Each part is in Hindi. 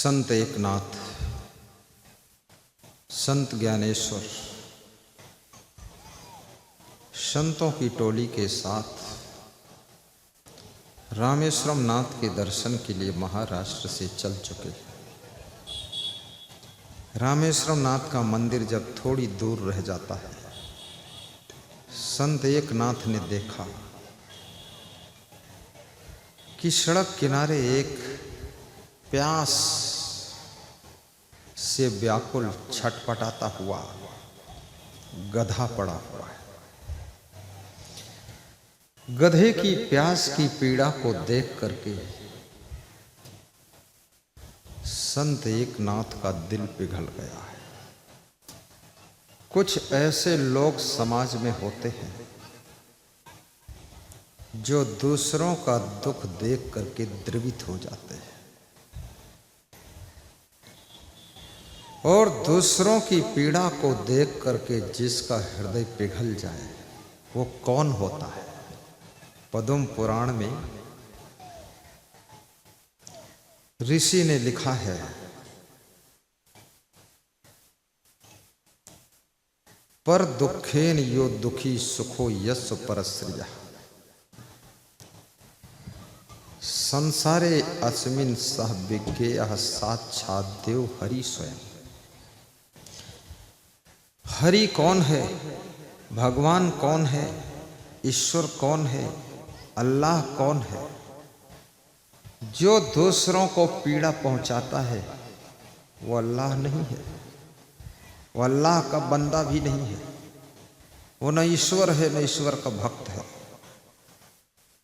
संत एकनाथ, संत ज्ञानेश्वर संतों की टोली के साथ रामेश्वरम नाथ के दर्शन के लिए महाराष्ट्र से चल चुके। रामेश्वरम नाथ का मंदिर जब थोड़ी दूर रह जाता है, संत एकनाथ ने देखा कि सड़क किनारे एक प्यास से व्याकुल छटपटाता हुआ गधा पड़ा हुआ है। गधे की प्यास की पीड़ा को देख करके संत एकनाथ का दिल पिघल गया है। कुछ ऐसे लोग समाज में होते हैं जो दूसरों का दुख देख करके द्रवित हो जाते हैं, और दूसरों की पीड़ा को देख करके जिसका हृदय पिघल जाए वो कौन होता है। पद्म पुराण में ऋषि ने लिखा है, पर दुखेन यो दुखी सुखो यस परश्रिया संसारे अस्मिन सह विज्ञेयः साक्षात् देव हरि स्वयं। हरि कौन है, भगवान कौन है, ईश्वर कौन है, अल्लाह कौन है। जो दूसरों को पीड़ा पहुंचाता है वो अल्लाह नहीं है, वो अल्लाह का बंदा भी नहीं है, वो न ईश्वर है न ईश्वर का भक्त है।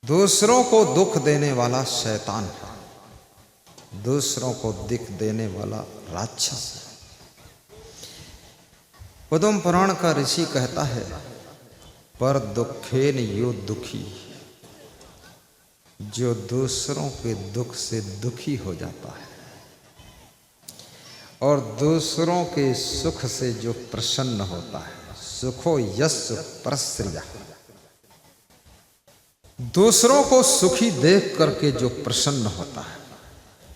दूसरों को दुख देने वाला शैतान है, दूसरों को दुख देने वाला राक्षस है। पद्म पुराण का ऋषि कहता है, पर दुखेन यो दुखी, जो दूसरों के दुख से दुखी हो जाता है और दूसरों के सुख से जो प्रसन्न होता है, सुखो यस परश्रिया, दूसरों को सुखी देख करके जो प्रसन्न होता है,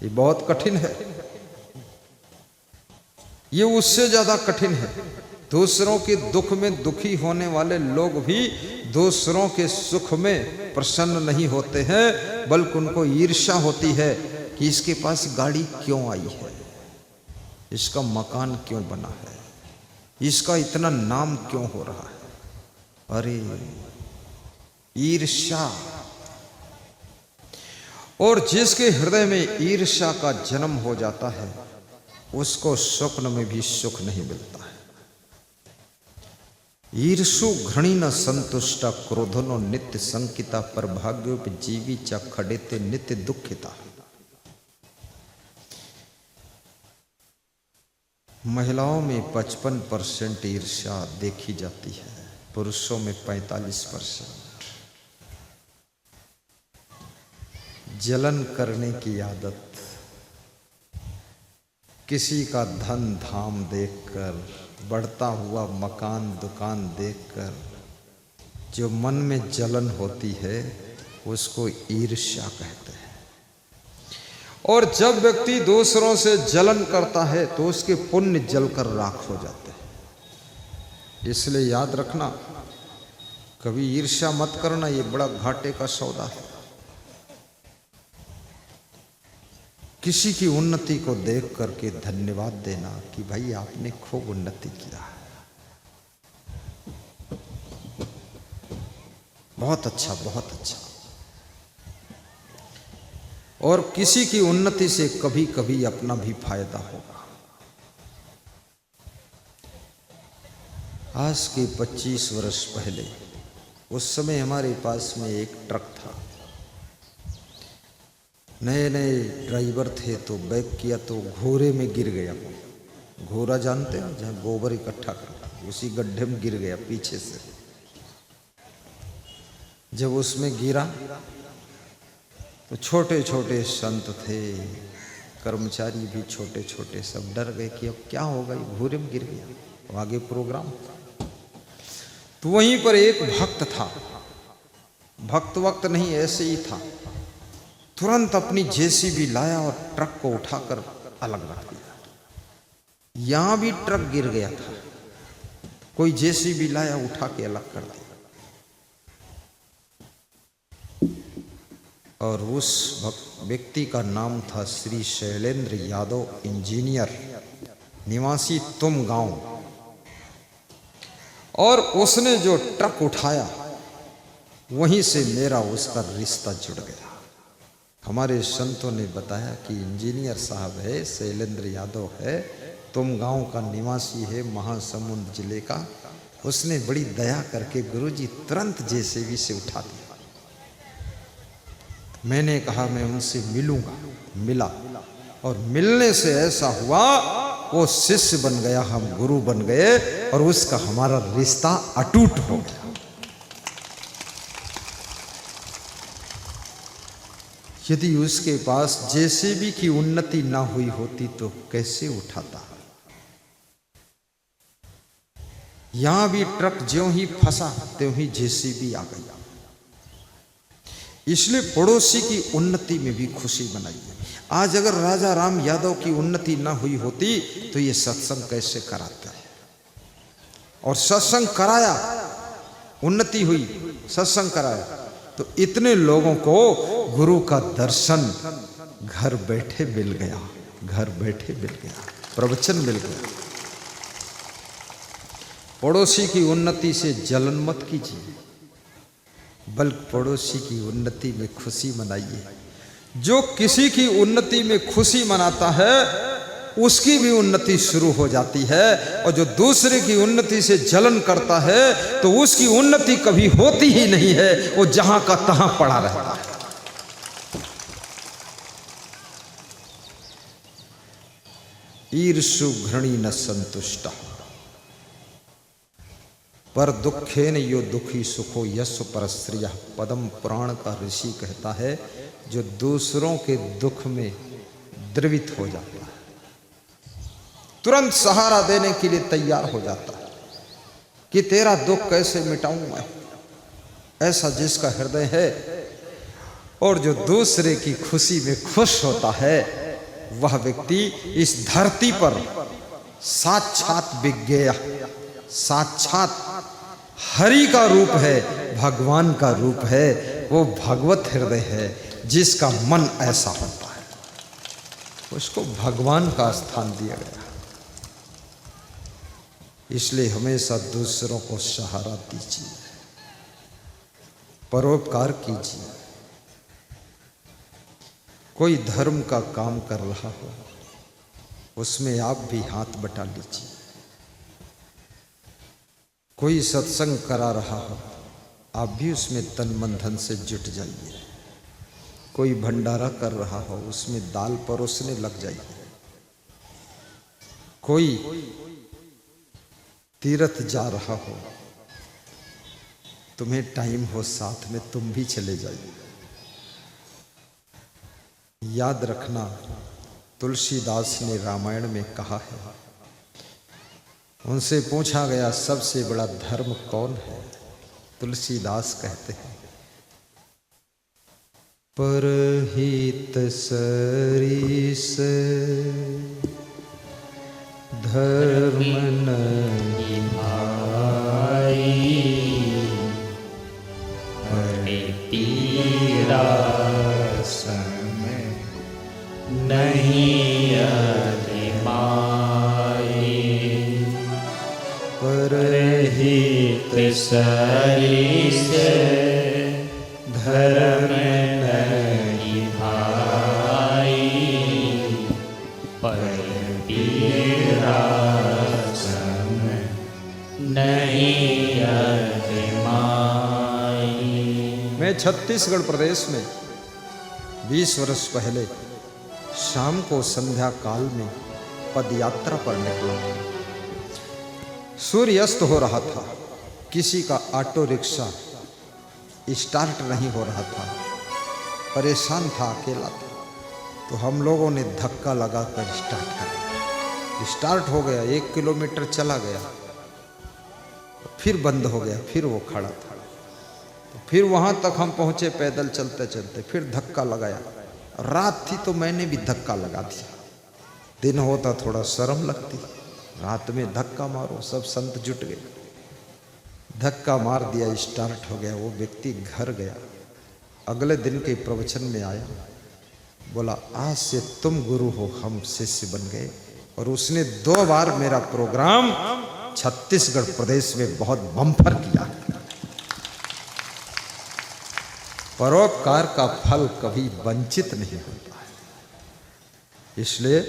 ये बहुत कठिन है। ये उससे ज्यादा कठिन है। दूसरों के दुख में दुखी होने वाले लोग भी दूसरों के सुख में प्रसन्न नहीं होते हैं, बल्कि उनको ईर्ष्या होती है कि इसके पास गाड़ी क्यों आई है, इसका मकान क्यों बना है, इसका इतना नाम क्यों हो रहा है। अरे ईर्ष्या। और जिसके हृदय में ईर्ष्या का जन्म हो जाता है उसको स्वप्न में भी सुख नहीं मिलता है। ईर्षु घृणी न संतुष्टा क्रोधनो नित्य संकिता पर भाग्योपजीवी च खड़ेते नित्य दुखिता। महिलाओं में 55% ईर्ष्या देखी जाती है, पुरुषों में 45%। जलन करने की आदत, किसी का धन धाम देखकर, बढ़ता हुआ मकान दुकान देखकर जो मन में जलन होती है उसको ईर्ष्या कहते हैं। और जब व्यक्ति दूसरों से जलन करता है तो उसके पुण्य जलकर राख हो जाते हैं। इसलिए याद रखना, कभी ईर्ष्या मत करना, ये बड़ा घाटे का सौदा है। किसी की उन्नति को देख करके धन्यवाद देना कि भाई आपने खूब उन्नति किया, बहुत अच्छा बहुत अच्छा। और किसी की उन्नति से कभी कभी अपना भी फायदा होगा। आज के 25 वर्ष पहले उस समय हमारे पास में एक ट्रक था। नए नए ड्राइवर थे तो बैक किया तो घोरे में गिर गया। घोरा जानते हैं, जहाँ गोबर इकट्ठा करता, उसी गड्ढे में गिर गया पीछे से। जब उसमें गिरा तो छोटे छोटे संत थे, कर्मचारी भी छोटे छोटे, सब डर गए कि अब क्या होगा, ये घोरे में गिर गया, तो आगे प्रोग्राम। तो वहीं पर एक भक्त था, भक्त वक्त नहीं ऐसे ही था, तुरंत अपनी जेसीबी लाया और ट्रक को उठाकर अलग रख दिया। यहां भी ट्रक गिर गया था, कोई जेसीबी लाया, उठा के अलग कर दिया। और उस व्यक्ति का नाम था श्री शैलेंद्र यादव, इंजीनियर, निवासी तुम गांव। और उसने जो ट्रक उठाया वहीं से मेरा उसका रिश्ता जुड़ गया। हमारे संतों ने बताया कि इंजीनियर साहब है, शैलेंद्र यादव है, तुम गांव का निवासी है, महासमुंद जिले का। उसने बड़ी दया करके गुरुजी तुरंत जेसीबी से उठा दिया। मैंने कहा मैं उनसे मिलूंगा, मिला, और मिलने से ऐसा हुआ वो शिष्य बन गया, हम गुरु बन गए, और उसका हमारा रिश्ता अटूट हो गया। यदि उसके पास जेसीबी की उन्नति ना हुई होती तो कैसे उठाता। यहां भी ट्रक ज्यों ही फंसा त्यों ही जेसीबी आ गई। इसलिए पड़ोसी की उन्नति में भी खुशी मनाइए। आज अगर राजा राम यादव की उन्नति ना हुई होती तो ये सत्संग कैसे कराता है। और सत्संग कराया, उन्नति हुई, सत्संग कराया, तो इतने लोगों को गुरु का दर्शन घर बैठे मिल गया, घर बैठे मिल गया, प्रवचन मिल गया। पड़ोसी की उन्नति से जलन मत कीजिए, बल्कि पड़ोसी की उन्नति में खुशी मनाइए। जो किसी की उन्नति में खुशी मनाता है उसकी भी उन्नति शुरू हो जाती है, और जो दूसरे की उन्नति से जलन करता है तो उसकी उन्नति कभी होती ही नहीं है, वो जहां का तहां पड़ा रहता है। ईर्षु घृणी न संतुष्टा पर दुखेन यो दुखी सुखो यस्व परस्त्रिय। पद्म पुराण का ऋषि कहता है जो दूसरों के दुख में द्रवित हो जाता है, तुरंत सहारा देने के लिए तैयार हो जाता है कि तेरा दुख कैसे मिटाऊं मैं, ऐसा जिसका हृदय है। और जो दूसरे की खुशी में खुश होता है वह व्यक्ति इस धरती पर साक्षात विज्ञेय, साक्षात हरि का रूप है, भगवान का रूप है, वो भगवत हृदय है। जिसका मन ऐसा होता है उसको भगवान का स्थान दिया गया। इसलिए हमेशा दूसरों को सहारा दीजिए, परोपकार कीजिए। कोई धर्म का काम कर रहा हो उसमें आप भी हाथ बटा लीजिए। कोई सत्संग करा रहा हो आप भी उसमें तन मन धन से जुट जाइए। कोई भंडारा कर रहा हो उसमें दाल परोसने लग जाइए। कोई तीर्थ जा रहा हो, तुम्हें टाइम हो साथ में तुम भी चले जाइए। याद रखना तुलसीदास ने रामायण में कहा है, उनसे पूछा गया सबसे बड़ा धर्म कौन है। तुलसीदास कहते हैं परहित सरिस धर्म नहीं भाई, हरि पीरा समय नहीं अधिमाई। परहित सरिस धर्म नहीं भाई, पर पीरा समय नहीं अधिमाई। मैं छत्तीसगढ़ प्रदेश में 20 वर्ष पहले शाम को संध्या काल में पदयात्रा पर निकला था। सूर्य अस्त हो रहा था। किसी का ऑटो रिक्शा स्टार्ट नहीं हो रहा था, परेशान था, अकेला था। तो हम लोगों ने धक्का लगाकर स्टार्ट किया। स्टार्ट हो गया, 1 किलोमीटर चला गया, फिर बंद हो गया, फिर वो खड़ा था। तो फिर वहाँ तक हम पहुँचे पैदल चलते चलते, फिर धक्का लगाया। रात थी तो मैंने भी धक्का लगा दिया। दिन होता थोड़ा शर्म लगती, रात में धक्का मारो, सब संत जुट गए, धक्का मार दिया, स्टार्ट हो गया। वो व्यक्ति घर गया, अगले दिन के प्रवचन में आया, बोला आज से तुम गुरु हो, हम शिष्य बन गए। और उसने 2 बार मेरा प्रोग्राम छत्तीसगढ़ प्रदेश में बहुत बम्पर किया। परोपकार का फल कभी वंचित नहीं होता है, इसलिए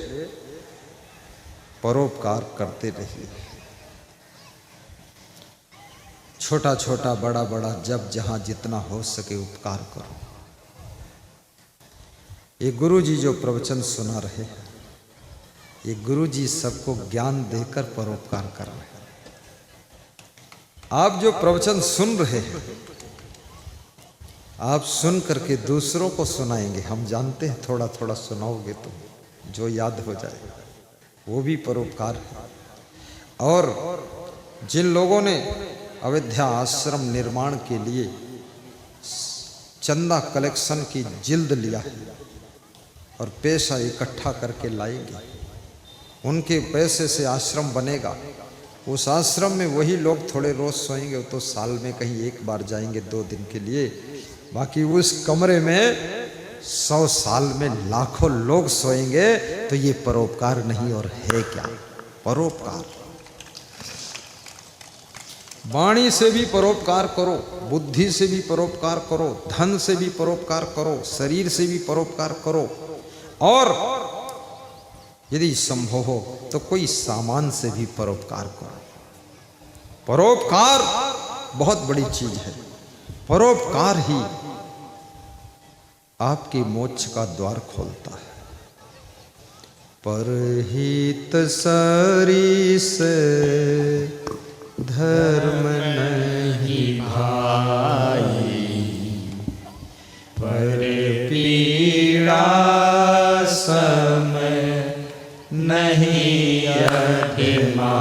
परोपकार करते रहिए। छोटा छोटा बड़ा बड़ा जब जहां जितना हो सके उपकार करो। ये गुरु जी जो प्रवचन सुना रहे हैं, ये गुरु जी सबको ज्ञान देकर परोपकार कर रहे हैं। आप जो प्रवचन सुन रहे हैं, आप सुन करके दूसरों को सुनाएंगे। हम जानते हैं थोड़ा थोड़ा सुनाओगे तो जो याद हो जाए, वो भी परोपकार है। और जिन लोगों ने अयोध्या आश्रम निर्माण के लिए चंदा कलेक्शन की जिल्द लिया है और पैसा इकट्ठा करके लाएंगे, उनके पैसे से आश्रम बनेगा। उस आश्रम में वही लोग थोड़े रोज सोएंगे, तो साल में कहीं एक बार जाएंगे 2 दिन के लिए। बाकी उस कमरे में 100 साल में लाखों लोग सोएंगे। तो ये परोपकार नहीं और है क्या? परोपकार। वाणी से भी परोपकार करो, बुद्धि से भी परोपकार करो, धन से भी परोपकार करो, शरीर से भी परोपकार करो, और यदि संभव हो तो कोई सामान से भी परोपकार करो। परोपकार बहुत बड़ी चीज है। परोपकार ही आपके मोक्ष का द्वार खोलता है। परहित सरिस धर्म नहीं भाई, पर पीड़ा समय नहीं अभिमानी।